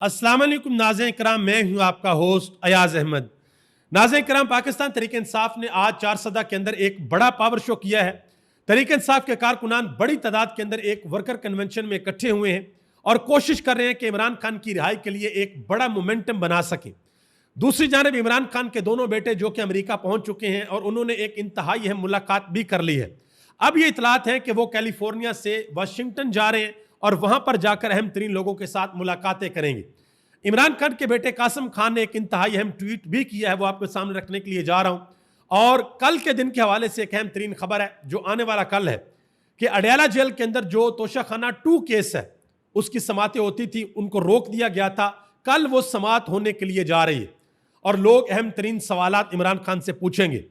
अस्सलाम वालेकुम नाज़रीन किराम, मैं हूं आपका होस्ट अयाज अहमद। नाज़रीन किराम, पाकिस्तान तहरीक इंसाफ ने आज 4 सदा के अंदर एक बड़ा पावर शो किया है। तहरीक इंसाफ के कारकुनान बड़ी तादाद के अंदर एक वर्कर कन्वेंशन में इकट्ठे हुए हैं और कोशिश कर रहे हैं कि इमरान खान की रिहाई के लिए एक बड़ा मोमेंटम बना सकें। दूसरी जानब इमरान खान के दोनों बेटे जो कि अमेरिका पहुंच चुके हैं और उन्होंने एक इंतहाई अहम मुलाकात भी कर ली है। अब ये इतलात हैं कि वो कैलिफोर्निया से वाशिंगटन जा रहे हैं और वहां पर जाकर अहम तरीन लोगों के साथ मुलाकातें करेंगे। इमरान खान के बेटे कासिम खान ने एक इंतहाई अहम ट्वीट भी किया है, वो आपके सामने रखने के लिए जा रहा हूं। और कल के दिन के हवाले से एक अहम तरीन खबर है जो आने वाला कल है कि अडयाला जेल के अंदर जो तोशाखाना 2 केस है उसकी समातें होती थी, उनको रोक दिया गया था। कल वो समात होने के लिए जा रही है और लोग अहम तरीन सवालात इमरान खान से पूछेंगे।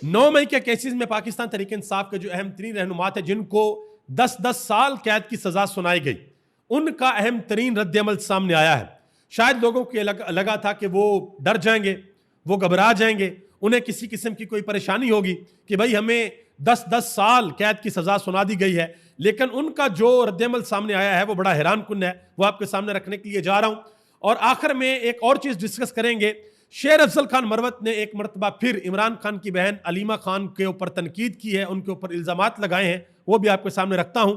9 मई के केसेस में पाकिस्तान तहरीक इंसाफ के जो अहम तरीन रहनुमात है जिनको 10-10 साल कैद की सजा सुनाई गई, उनका अहम तरीन रद्द-ए-अमल सामने आया है। शायद लोगों को लगा था कि वो डर जाएंगे, वो घबरा जाएंगे, उन्हें किसी किस्म की कोई परेशानी होगी कि भाई हमें 10-10 साल कैद की सजा सुना दी गई है, लेकिन उनका जो रद्द-ए-अमल सामने आया है वो बड़ा हैरान कुन है। वो आपके सामने रखने के लिए जा रहा हूं। और आखिर में एक और चीज डिस्कस करेंगे। शेर अफजल खान मरवत ने एक मरतबा फिर इमरान खान की बहन अलीमा खान के ऊपर तनकीद की है, उनके ऊपर इल्जामात लगाए हैं, वो भी आपके सामने रखता हूं।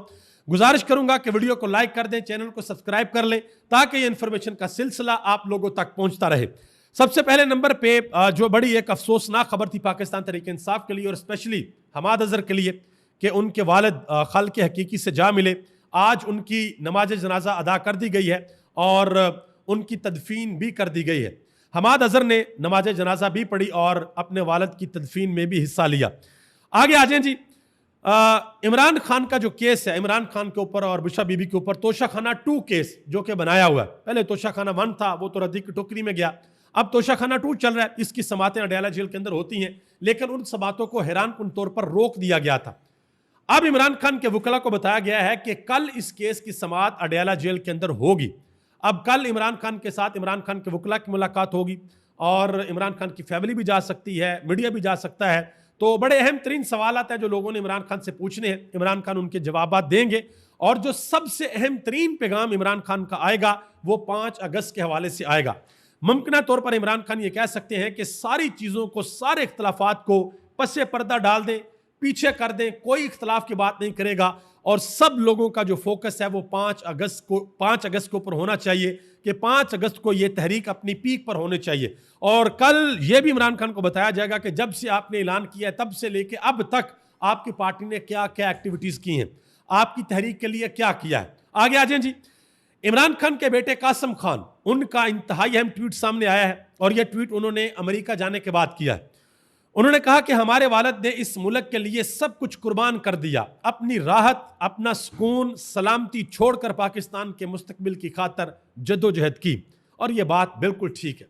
गुजारिश करूंगा कि वीडियो को लाइक कर दें, चैनल को सब्सक्राइब कर लें ताकि ये इंफॉर्मेशन का सिलसिला आप लोगों तक पहुंचता रहे। सबसे पहले नंबर पे जो बड़ी एक अफसोसनाक खबर थी पाकिस्तान तहरीक इंसाफ के लिए और स्पेशली हमाद अजहर के लिए कि उनके वालिद खल के हकीकी से जा मिले। आज उनकी नमाज जनाजा अदा कर दी गई है और उनकी तदफीन भी कर दी गई है। हमाद अजहर ने नमाज जनाजा भी पढ़ी और अपने वालिद की तदफीन में भी हिस्सा लिया। आगे आ जाएं जी। इमरान खान का जो केस है, इमरान खान के ऊपर और बुशरा बीबी के ऊपर तोशाखाना 2 केस जो कि बनाया हुआ है। पहले तोशाखाना 1 था, वो तो रद्दी की टोकरी में गया। अब तोशाखाना 2 चल रहा है। इसकी समातें अडयाला जेल के अंदर होती हैं, लेकिन उन समातों को हैरान कुन तौर पर रोक दिया गया था। अब इमरान खान के वकला को बताया गया है कि कल इस केस की समात अडयाला जेल के अंदर होगी। अब कल इमरान खान के साथ इमरान खान के वकला की मुलाकात होगी और इमरान खान की फैमिली भी जा सकती है, मीडिया भी जा सकता है। तो बड़े अहम तरीन सवाल हैं जो लोगों ने इमरान खान से पूछने हैं। इमरान खान उनके जवाब देंगे और जो सबसे अहम तरीन पैगाम इमरान खान का आएगा वो 5 अगस्त के हवाले से आएगा। मुमकिन तौर पर इमरान खान ये कह सकते हैं कि सारी चीज़ों को, सारे इख्तलाफात को पसे पर्दा डाल दें, पीछे कर दें, कोई इख्तलाफ की बात नहीं करेगा और सब लोगों का जो फोकस है वो 5 अगस्त के ऊपर होना चाहिए कि 5 अगस्त को ये तहरीक अपनी पीक पर होनी चाहिए। और कल ये भी इमरान खान को बताया जाएगा कि जब से आपने ऐलान किया है तब से लेके अब तक आपकी पार्टी ने क्या क्या एक्टिविटीज की हैं, आपकी तहरीक के लिए क्या किया है। आगे आ जाएं जी। इमरान खान के बेटे कासिम खान, उनका इंतहाई अहम ट्वीट सामने आया है और यह ट्वीट उन्होंने अमेरिका जाने के बाद किया है। उन्होंने कहा कि हमारे वालिद ने इस मुल्क के लिए सब कुछ कुर्बान कर दिया, अपनी राहत, अपना सुकून, सलामती छोड़कर पाकिस्तान के मुस्तकबिल की खातर जद्दोजहद की। और यह बात बिल्कुल ठीक है।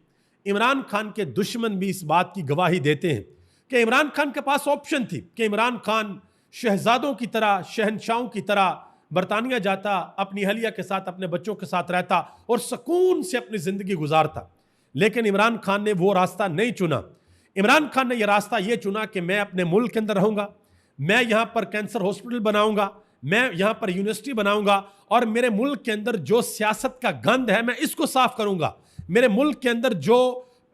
इमरान खान के दुश्मन भी इस बात की गवाही देते हैं कि इमरान खान के पास ऑप्शन थी कि इमरान खान शहजादों की तरह, शहनशाहों की तरह बरतानिया जाता, अपनी अहलिया के साथ, अपने बच्चों के साथ रहता और सुकून से अपनी जिंदगी गुजारता। लेकिन इमरान खान ने वो रास्ता नहीं चुना। इमरान खान ने यह रास्ता यह चुना कि मैं अपने मुल्क के अंदर रहूंगा, मैं यहां पर कैंसर हॉस्पिटल बनाऊंगा, मैं यहां पर यूनिवर्सिटी बनाऊंगा और मेरे मुल्क के अंदर जो सियासत का गंद है मैं इसको साफ करूंगा। मेरे मुल्क के अंदर जो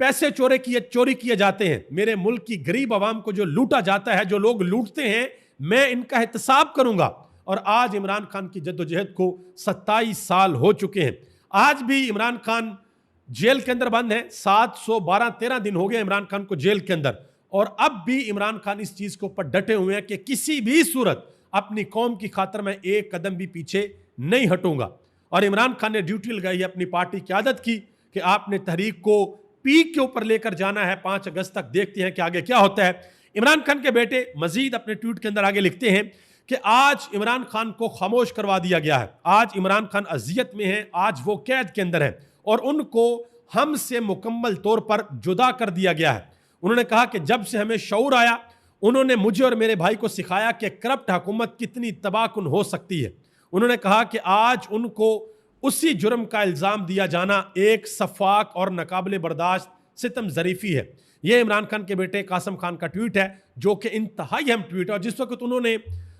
पैसे चोरी किए जाते हैं, मेरे मुल्क की गरीब आवाम को जो लूटा जाता है, जो लोग लूटते हैं, मैं इनका एहतसाब करूंगा। और आज इमरान खान की जद्दोजहद को 27 साल हो चुके हैं। आज भी इमरान खान जेल के अंदर बंद है। 712-13 दिन हो गए इमरान खान को जेल के अंदर और अब भी इमरान खान इस चीज के ऊपर डटे हुए हैं कि किसी भी सूरत अपनी कौम की खातर मैं एक कदम भी पीछे नहीं हटूंगा। और इमरान खान ने ड्यूटी लगाई है अपनी पार्टी क़यादत की कि आपने तहरीक को पीक के ऊपर लेकर जाना है 5 अगस्त तक। देखते हैं कि आगे क्या होता है। इमरान खान के बेटे मजीद अपने ट्वीट के अंदर आगे लिखते हैं कि आज इमरान खान को खामोश करवा दिया गया है, आज इमरान खान अजियत में है, आज वो कैद के अंदर है और उनको हमसे मुकम्मल तौर पर जुदा कर दिया गया है। उन्होंने कहा कि जब से हमें शऊर आया, उन्होंने मुझे और मेरे भाई को सिखाया कि करप्ट हुकूमत कितनी तबाहकुन हो सकती है। उन्होंने कहा कि आज उनको उसी जुर्म का इल्ज़ाम दिया जाना एक सफाक और नाकाबिले बर्दाश्त सितम ज़रीफ़ी है। यह इमरान खान के बेटे कासिम खान का ट्वीट है जो कि इंतहाई अहम ट्वीट है। और जिस वक्त उन्होंने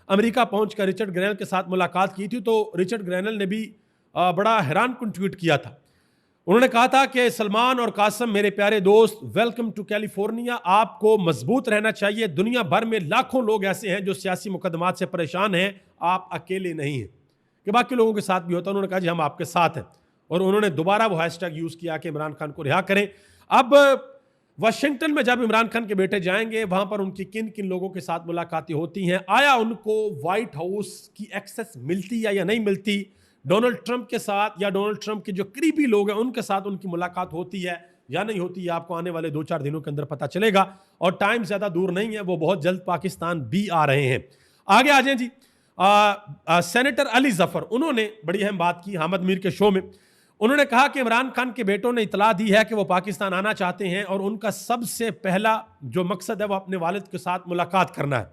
अमेरिका पहुंचकर रिचर्ड ग्रैनल के साथ मुलाकात की थी तो रिचर्ड ग्रैनल ने भी बड़ा हैरान कुन ट्वीट किया था। उन्होंने कहा था कि सलमान और कासम मेरे प्यारे दोस्त, वेलकम टू कैलिफोर्निया। आपको मजबूत रहना चाहिए। दुनिया भर में लाखों लोग ऐसे हैं जो सियासी मुकदमात से परेशान हैं, आप अकेले नहीं हैं। कि बाकी लोगों के साथ भी होता है। उन्होंने कहा जी हम आपके साथ हैं, और उन्होंने दोबारा वो हैशटैग यूज किया कि इमरान खान को रिहा करें। अब वाशिंगटन में जब इमरान खान के बेटे जाएंगे, वहां पर उनकी किन किन लोगों के साथ मुलाकातें होती हैं, आया उनको व्हाइट हाउस की एक्सेस मिलती है या नहीं मिलती, डोनाल्ड ट्रंप के साथ या डोनाल्ड ट्रंप के जो करीबी लोग हैं उनके साथ उनकी मुलाकात होती है या नहीं होती है, आपको आने वाले 2-4 दिनों के अंदर पता चलेगा। और टाइम ज्यादा दूर नहीं है, वो बहुत जल्द पाकिस्तान भी आ रहे हैं। आगे आ जाए जी। सेनेटर अली जफर, उन्होंने बड़ी अहम बात की हामिद मीर के शो में। उन्होंने कहा कि इमरान खान के बेटों ने इतला दी है कि वो पाकिस्तान आना चाहते हैं और उनका सबसे पहला जो मकसद है वो अपने वालिद के साथ मुलाकात करना है।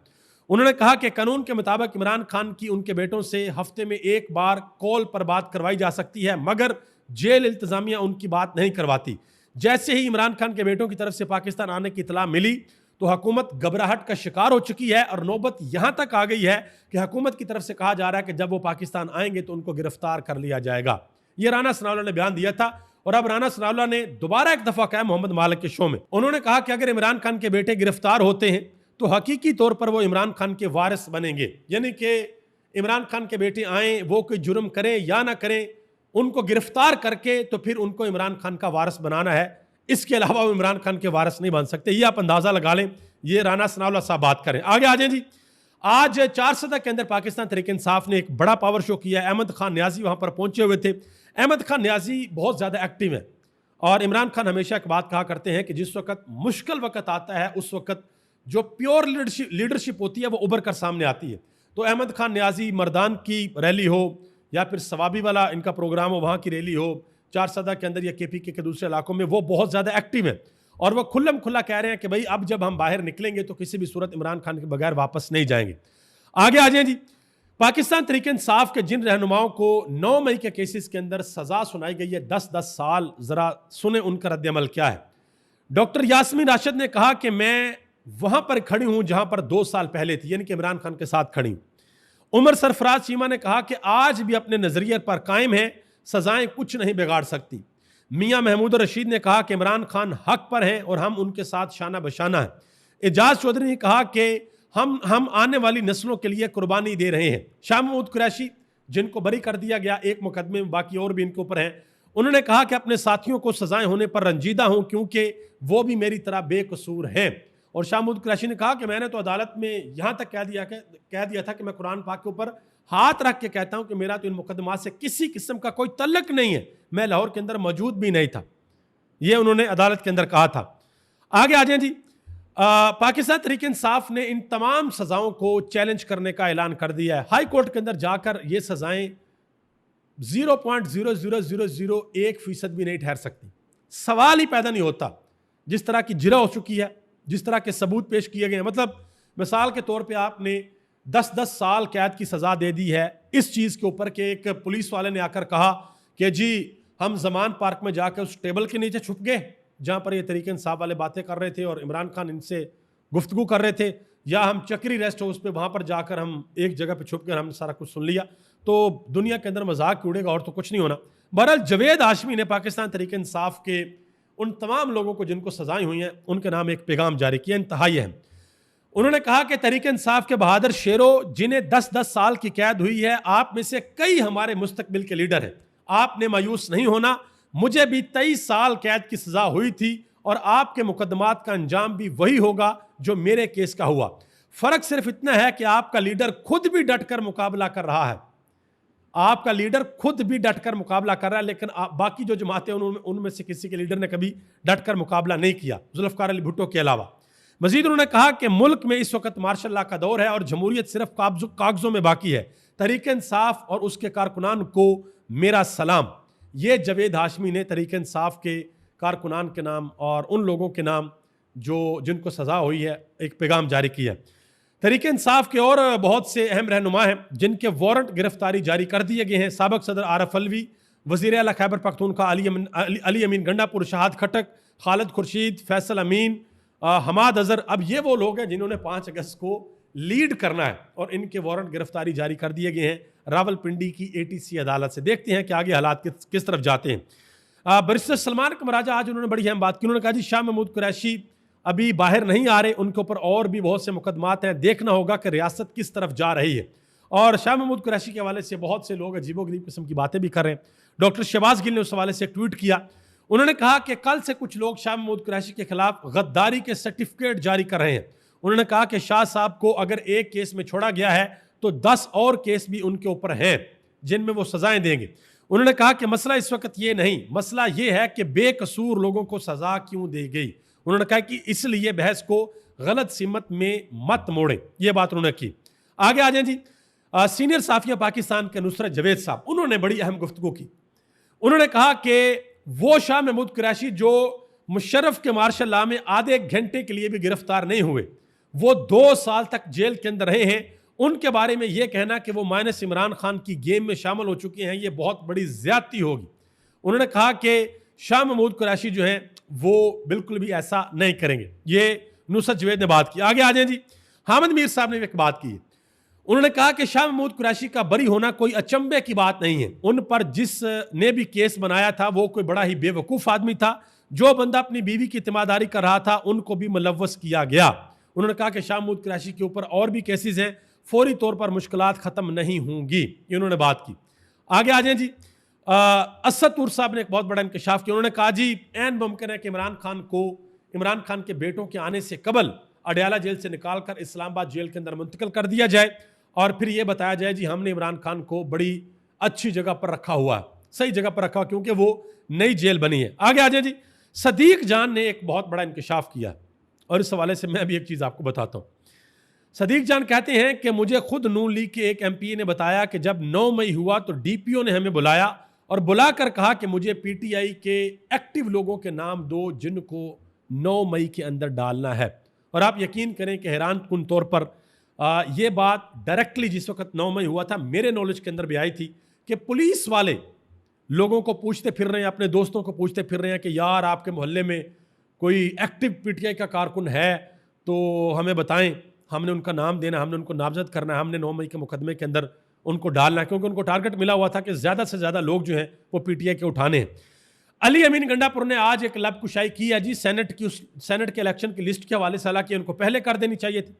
उन्होंने कहा कि कानून के मुताबिक इमरान खान की उनके बेटों से हफ्ते में एक बार कॉल पर बात करवाई जा सकती है, मगर जेल इंतजामिया उनकी बात नहीं करवाती। जैसे ही इमरान खान के बेटों की तरफ से पाकिस्तान आने की इतला मिली तो हुकूमत घबराहट का शिकार हो चुकी है और नौबत यहां तक आ गई है कि हुकूमत की तरफ से कहा जा रहा है कि जब वो पाकिस्तान आएंगे तो उनको गिरफ्तार कर लिया जाएगा। ये राना सनाउल्ला ने बयान दिया था, और अब राना सनाउल्ला ने दोबारा एक दफा कहा मोहम्मद मालिक के शो में। उन्होंने कहा कि अगर इमरान खान के बेटे गिरफ्तार होते हैं तो हकीकी तौर पर वो इमरान खान के वारिस बनेंगे, यानी कि इमरान खान के बेटे आए, वो कोई जुर्म करें या ना करें, उनको गिरफ्तार करके तो फिर उनको इमरान खान का वारिस बनाना है। इसके अलावा वो इमरान खान के वारिस नहीं बन सकते। ये आप अंदाजा लगा लें। ये राना सनाउल्ला साहब बात करें। आगे आ जाए जी। आज 4 सदा के अंदर पाकिस्तान तहरीक इंसाफ ने एक बड़ा पावर शो किया। अहमद खान न्याजी वहां पर पहुंचे हुए थे। अहमद खान न्याजी बहुत ज्यादा एक्टिव है, और इमरान खान हमेशा एक बात कहा करते हैं कि जिस वक्त मुश्किल वक्त आता है उस वक्त जो प्योर लीडरशिप होती है वो उभर कर सामने आती है। तो अहमद खान न्याजी मर्दान की रैली हो या फिर सवाबी वाला इनका प्रोग्राम हो, वहाँ की रैली हो, 4 सदा के अंदर या KPK के दूसरे इलाकों में, वो बहुत ज़्यादा एक्टिव है। और वो खुल्लम खुल्ला कह रहे हैं कि भाई अब जब हम बाहर निकलेंगे तो किसी भी सूरत इमरान खान के बगैर वापस नहीं जाएंगे। आगे आ जाए जी। पाकिस्तान तहरीक इंसाफ के जिन रहनुमाओं को 9 मई के केसेस के अंदर सजा सुनाई गई है 10-10 साल, जरा सुने उनका रद्द-ए-अमल क्या है। डॉक्टर यास्मीन राशिद ने कहा कि मैं वहां पर खड़ी हूं जहां पर 2 साल पहले थी, यानी कि इमरान खान के साथ खड़ी हूं। उमर सरफराज चीमा ने कहा कि आज भी अपने नजरिए पर कायम है, सजाएं कुछ नहीं बिगाड़ सकती। मियां महमूद रशीद ने कहा कि इमरान खान हक पर हैं और हम उनके साथ शाना बशाना है। एजाज चौधरी ने कहा कि हम आने वाली नस्लों के लिए कुर्बानी दे रहे हैं। शाह महमूद कुरैशी, जिनको बरी कर दिया गया एक मुकदमे में, बाकी और भी इनके ऊपर हैं, उन्होंने कहा कि अपने साथियों को सजाएं होने पर रंजीदा हूं क्योंकि वो भी मेरी तरह बेकसूर हैं। और शाह महमूद कुरैशी ने कहा कि मैंने तो अदालत में यहां तक कह दिया था कि मैं कुरान पाक के ऊपर हाथ रख के कहता हूं कि मेरा तो इन मुकदमात से किसी किस्म का कोई तल्लक नहीं है, मैं लाहौर के अंदर मौजूद भी नहीं था। यह उन्होंने अदालत के अंदर कहा था। आगे आ जाए जी। पाकिस्तान तहरीक इंसाफ ने इन तमाम सजाओं को चैलेंज करने का ऐलान कर दिया है। हाई कोर्ट के अंदर जाकर ये सजाएं 0.00001% भी नहीं ठहर सकती। सवाल ही पैदा नहीं होता। जिस तरह की जिरा हो चुकी है, जिस तरह के सबूत पेश किए गए हैं, मतलब मिसाल के तौर पे आपने 10-10 साल कैद की सजा दे दी है इस चीज के ऊपर कि एक पुलिस वाले ने आकर कहा कि जी हम जमान पार्क में जाकर उस टेबल के नीचे छुप गए जहां पर ये तहरीक इंसाफ वाले बातें कर रहे थे और इमरान खान इनसे गुफ्तगू कर रहे थे, या हम चक्री रेस्ट हाउस पे वहां पर जाकर हम एक जगह पे छुप कर हमने सारा कुछ सुन लिया, तो दुनिया के अंदर मजाक उड़ेगा और तो कुछ नहीं होना। बहरहाल जवेद हाशमी ने पाकिस्तान तहरीक इंसाफ के उन तमाम लोगों को जिनको सजाएं हुई हैं उनके नाम एक पैगाम जारी किया, इंतहाई अहम। उन्होंने कहा कि तहरीक इंसाफ के बहादुर शेरों जिन्हें 10-10 साल की कैद हुई है, आप में से कई हमारे मुस्तकबिल के लीडर हैं। आपने मायूस नहीं होना, मुझे भी 23 साल कैद की सजा हुई थी और आपके मुकदमात का अंजाम भी वही होगा जो मेरे केस का हुआ। फर्क सिर्फ इतना है कि आपका लीडर खुद भी डटकर मुकाबला कर रहा है, आपका लीडर खुद भी डटकर मुकाबला कर रहा है, लेकिन बाकी जो जमातें उनमें से किसी के लीडर ने कभी डटकर मुकाबला नहीं किया, जुल्फ़िकार अली भुट्टो के अलावा। मजीद उन्होंने कहा कि मुल्क में इस वक्त मार्शल लॉ का दौर है और जमहूरियत सिर्फ कागजों में बाकी है। तहरीक इंसाफ और उसके कारकुनान को मेरा सलाम। ये जवेद हाशमी ने तहरीक इंसाफ के कारकुनान के नाम और उन लोगों के नाम जिनको सजा हुई है एक पैगाम जारी किया। तहरीक इंसाफ के और बहुत से अहम रहनुमा हैं जिनके वारंट गिरफ्तारी जारी कर दिए गए हैं। साबिक सदर आरफ अलवी, वज़ीर आला खैबर पख्तूनख्वा अली अमीन गंडापुर, शहाद खटक, खालिद खुर्शीद, फैसल अमीन, हमाद अजहर, अब ये वो लोग हैं जिन्होंने 5 अगस्त को लीड करना है और इनके वारंट गिरफ्तारी जारी कर दिए गए हैं रावलपिंडी की ATC अदालत से। देखते हैं कि आगे हालात किस तरफ जाते हैं। बैरिस्टर सलमान कमराजा आज उन्होंने बड़ी अहम बात की। उन्होंने कहा जी शाह महमूद कुरैशी अभी बाहर नहीं आ रहे, उनके ऊपर और भी बहुत से मुकदमात हैं, देखना होगा कि रियासत किस तरफ जा रही है। और शाह महमूद कुरैशी के हवाले से बहुत से लोग अजीबोगरीब किस्म की बातें भी कर रहे हैं। डॉक्टर शहबाज गिल ने उस हवाले से एक ट्वीट किया। उन्होंने कहा कि कल से कुछ लोग शाह महमूद कुरैशी के खिलाफ गद्दारी के सर्टिफिकेट जारी कर रहे हैं। उन्होंने कहा कि शाह साहब को अगर एक केस में छोड़ा गया है तो 10 और केस भी उनके ऊपर हैं जिनमें वो सजाएं देंगे। उन्होंने कहा कि मसला इस वक्त ये नहीं, मसला ये है कि बेकसूर लोगों को सजा क्यों दी गई। उन्होंने कहा कि इसलिए बहस को गलत सिमत में मत मोड़ें। ये बात उन्होंने की। आगे आ जाए जी, सीनियर साफिया पाकिस्तान के नुसरत जवेद साहब, उन्होंने बड़ी अहम गुफ्तगू की। उन्होंने कहा कि वो शाह महमूद कुरैशी जो मुशर्रफ के मार्शल लॉ में आधे घंटे के लिए भी गिरफ्तार नहीं हुए, वो 2 साल तक जेल के अंदर रहे हैं, उनके बारे में यह कहना कि वो माइनस इमरान खान की गेम में शामिल हो चुके हैं, ये बहुत बड़ी ज्यादती होगी। उन्होंने कहा कि शाह महमूद कुरैशी जो हैं वो बिल्कुल भी ऐसा नहीं करेंगे। ये नुसरत जवेद ने बात की। आगे आ जाए जी, हामिद मीर साहब ने एक बात की है। उन्होंने कहा कि शाह महमूद कुरैशी का बरी होना कोई अचंभे की बात नहीं है। उन पर जिसने भी केस बनाया था वो कोई बड़ा ही बेवकूफ़ आदमी था। जो बंदा अपनी बीवी की तिमादारी कर रहा था उनको भी मुलव्वस किया गया। उन्होंने कहा कि शाह महमूद कुरैशी के ऊपर और भी केसेस हैं, फौरी तौर पर मुश्किलात ख़त्म नहीं होंगी। ये उन्होंने बात की। आगे आ जाए जी, असद तुर साहब ने एक बहुत बड़ा इंकशाफ किया। उन्होंने कहा जी ऐन मुमकिन है कि इमरान खान को इमरान खान के बेटों के आने से कबल अडयाला जेल से निकाल कर इस्लामाबाद जेल के अंदर मुंतकिल कर दिया जाए और फिर यह बताया जाए जी हमने इमरान खान को बड़ी अच्छी जगह पर रखा हुआ है, सही जगह पर रखा हुआ, क्योंकि वो नई जेल बनी है। आगे आ जाए जी, सदीक जान ने एक बहुत बड़ा इंकशाफ किया और इस हवाले से मैं भी एक चीज़ आपको बताता हूँ। सदीक जान कहते हैं कि मुझे खुद नून लीग के एक एमपी ने बताया कि जब 9 मई हुआ तो डीपीओ ने हमें बुलाया और बुलाकर कहा कि मुझे पीटीआई के एक्टिव लोगों के नाम दो जिनको 9 मई के अंदर डालना है। और आप यकीन करें कि हैरान कुन तौर पर ये बात डायरेक्टली जिस वक्त 9 मई हुआ था मेरे नॉलेज के अंदर भी आई थी कि पुलिस वाले लोगों को पूछते फिर रहे हैं, अपने दोस्तों को पूछते फिर रहे हैं कि यार आपके मोहल्ले में कोई एक्टिव पीटीआई का कारकुन है तो हमें बताएं, हमने उनका नाम देना, हमने उनको नामजद करना है, हमने 9 मई के मुकदमे के अंदर उनको डालना है, क्योंकि उनको टारगेट मिला हुआ था कि ज़्यादा से ज़्यादा लोग जो हैं वो पीटीआई के उठाने हैं। अली अमीन गंडापुर ने आज एक लब कुशाई की है जी सेनेट के इलेक्शन की लिस्ट के हवाले से, हालांकि उनको पहले कर देनी चाहिए थी।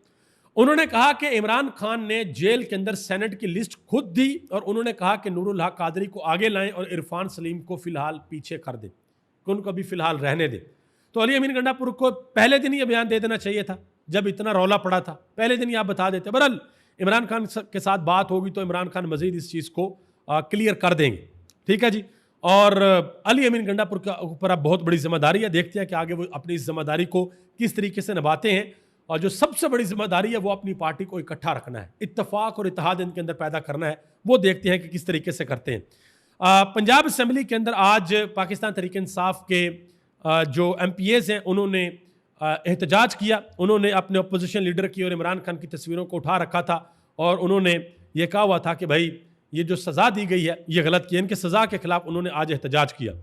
उन्होंने कहा कि इमरान खान ने जेल के अंदर सेनेट की लिस्ट खुद दी और उन्होंने कहा कि नूरुल हक कादरी को आगे लाएं और इरफान सलीम को फिलहाल पीछे कर दें, कि उनको अभी फिलहाल रहने दें। तो अली अमीन गंडापुर को पहले दिन ये बयान दे देना चाहिए था जब इतना रौला पड़ा था, पहले दिन ही आप बता देते। बहरहाल इमरान खान के साथ बात होगी तो इमरान खान मजीद इस चीज़ को क्लियर कर देंगे, ठीक है जी। और अली अमीन गंडापुर के ऊपर अब बहुत बड़ी जिम्मेदारी है, देखते हैं कि आगे वो अपनी इस जिम्मेदारी को किस तरीके से निभाते हैं। और जो सबसे बड़ी जिम्मेदारी है वो अपनी पार्टी को इकट्ठा रखना है, इत्तेफाक और इत्तेहाद इनके अंदर पैदा करना है, वो देखते हैं कि किस तरीके से करते हैं। पंजाब असम्बली के अंदर आज पाकिस्तान तहरीक इंसाफ के जो MPAs हैं उन्होंने एहतजाज किया। उन्होंने अपने अपोजिशन लीडर की और इमरान खान की तस्वीरों को उठा रखा था और उन्होंने ये कहा हुआ था कि भाई ये जो सज़ा दी गई है ये गलत की, इनके सज़ा के खिलाफ उन्होंने आज एहतजाज किया।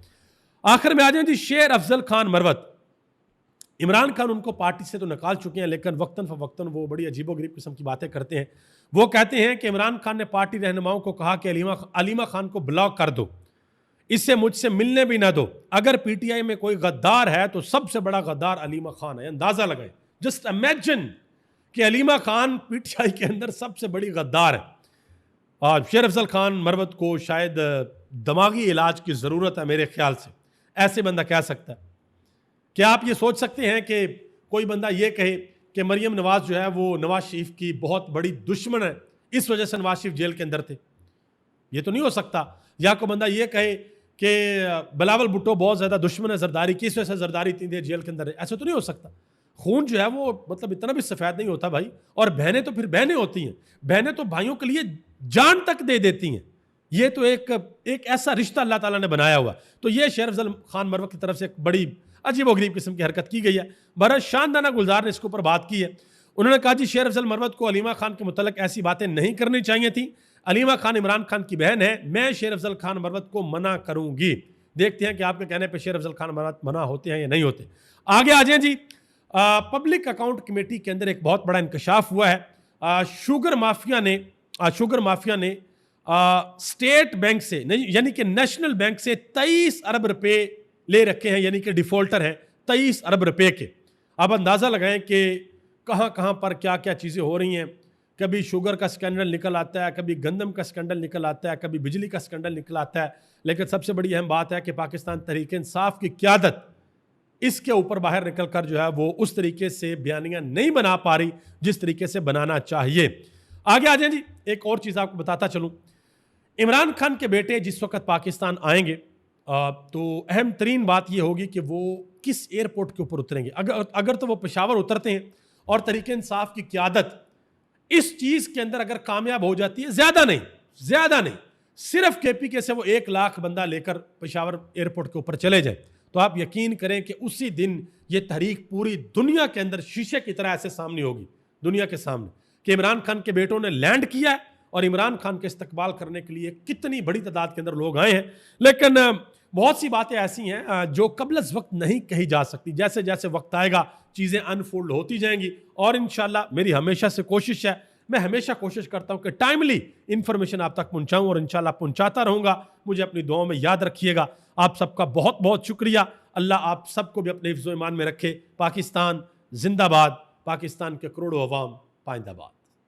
आखिर में आ जाए जी, शेर अफजल खान मरवत, इमरान खान उनको पार्टी से तो निकाल चुके हैं लेकिन वक्तन फ़वक्तन वो बड़ी अजीबोगरीब किस्म की बातें करते हैं। वो कहते हैं कि इमरान खान ने पार्टी रहनुमाओं को कहा कि अलीमा खान को ब्लॉक कर दो, इससे मुझसे मिलने भी ना दो, अगर पीटीआई में कोई गद्दार है तो सबसे बड़ा गद्दार अलीमा खान है। अंदाज़ा लगाएं, जस्ट इमेजिन कि अलीमा खान पीटीआई के अंदर सबसे बड़ी गद्दार है। और शेर अफजल खान मरवत को शायद दिमागी इलाज की ज़रूरत है मेरे ख्याल से, ऐसे बंदा कह सकता है। क्या आप ये सोच सकते हैं कि कोई बंदा ये कहे कि मरियम नवाज जो है वो नवाज शरीफ की बहुत बड़ी दुश्मन है, इस वजह से नवाज शरीफ जेल के अंदर थे? ये तो नहीं हो सकता। या कोई बंदा ये कहे कि बिलावल भुट्टो बहुत ज़्यादा दुश्मन है जरदारी की, इस वजह से जरदारी इतनी देर जेल के अंदर है, ऐसा तो नहीं हो सकता। खून जो है वो मतलब इतना भी सफ़ेद नहीं होता भाई, और बहनें तो फिर बहनें होती हैं, बहनें तो भाइयों के लिए जान तक दे देती हैं। ये तो एक ऐसा रिश्ता अल्लाह ताला ने बनाया हुआ। तो ये शेर अफजल खान मरवत की तरफ से एक बड़ी अजीब व गरीब किस्म की हरकत की गई है। बहरहाल शानदाना गुलजार ने इसके ऊपर बात की है। उन्होंने कहा जी शेर अफजल मरवत को अलीमा खान के मुतल्लिक ऐसी बातें नहीं करनी चाहिए थी। अलीमा खान इमरान खान की बहन है, मैं शेर अफजल खान मरवत को मना करूंगी। देखते हैं कि आपके कहने पर शेर अफजल खान मरवत मना होते हैं या नहीं होते। आगे आ जाए जी, पब्लिक अकाउंट कमेटी के अंदर एक बहुत बड़ा इंकशाफ हुआ है। शुगर माफिया ने स्टेट बैंक से यानी कि नेशनल बैंक से 23 अरब रुपए ले रखे हैं, यानी कि डिफॉल्टर हैं 23 अरब रुपए के। अब अंदाज़ा लगाएं कि कहाँ कहाँ पर क्या क्या चीज़ें हो रही हैं। कभी शुगर का स्कैंडल निकल आता है, कभी गंदम का स्कैंडल निकल आता है, कभी बिजली का स्कैंडल निकल आता है। लेकिन सबसे बड़ी अहम बात है कि पाकिस्तान तहरीक इंसाफ की क़यादत इसके ऊपर बाहर निकल कर जो है वो उस तरीके से बयानियां नहीं बना पा रही जिस तरीके से बनाना चाहिए। आगे आ जाए जी, एक और चीज़ आपको बताता चलूँ। इमरान खान के बेटे जिस वक्त पाकिस्तान आएंगे तो अहम तरीन बात यह होगी कि वो किस एयरपोर्ट के ऊपर उतरेंगे। अगर तो वो पेशावर उतरते हैं और तहरीक इंसाफ की क़यादत इस चीज़ के अंदर अगर कामयाब हो जाती है, ज़्यादा नहीं, सिर्फ केपीके से वो 1 लाख बंदा लेकर पेशावर एयरपोर्ट के ऊपर चले जाए, तो आप यकीन करें कि उसी दिन ये तहरीक पूरी दुनिया के अंदर शीशे की तरह ऐसे सामने होगी, दुनिया के सामने, कि इमरान खान के बेटों ने लैंड किया है और इमरान खान के इस्तकबाल करने के लिए कितनी बड़ी तादाद के अंदर लोग आए हैं। लेकिन बहुत सी बातें ऐसी हैं जो कबल वक्त नहीं कही जा सकती। जैसे जैसे वक्त आएगा चीज़ें अनफोल्ड होती जाएंगी और इंशाल्लाह मेरी हमेशा से कोशिश है, मैं हमेशा कोशिश करता हूं कि टाइमली इंफॉर्मेशन आप तक पहुंचाऊं और इंशाल्लाह पहुंचाता रहूंगा। मुझे अपनी दुआओं में याद रखिएगा। आप सबका बहुत बहुत शुक्रिया। अल्लाह आप सबको भी अपने हिफ्ज़-ओ-ईमान में रखे। पाकिस्तान जिंदाबाद, पाकिस्तान के करोड़ों अवाम पाइंदाबाद।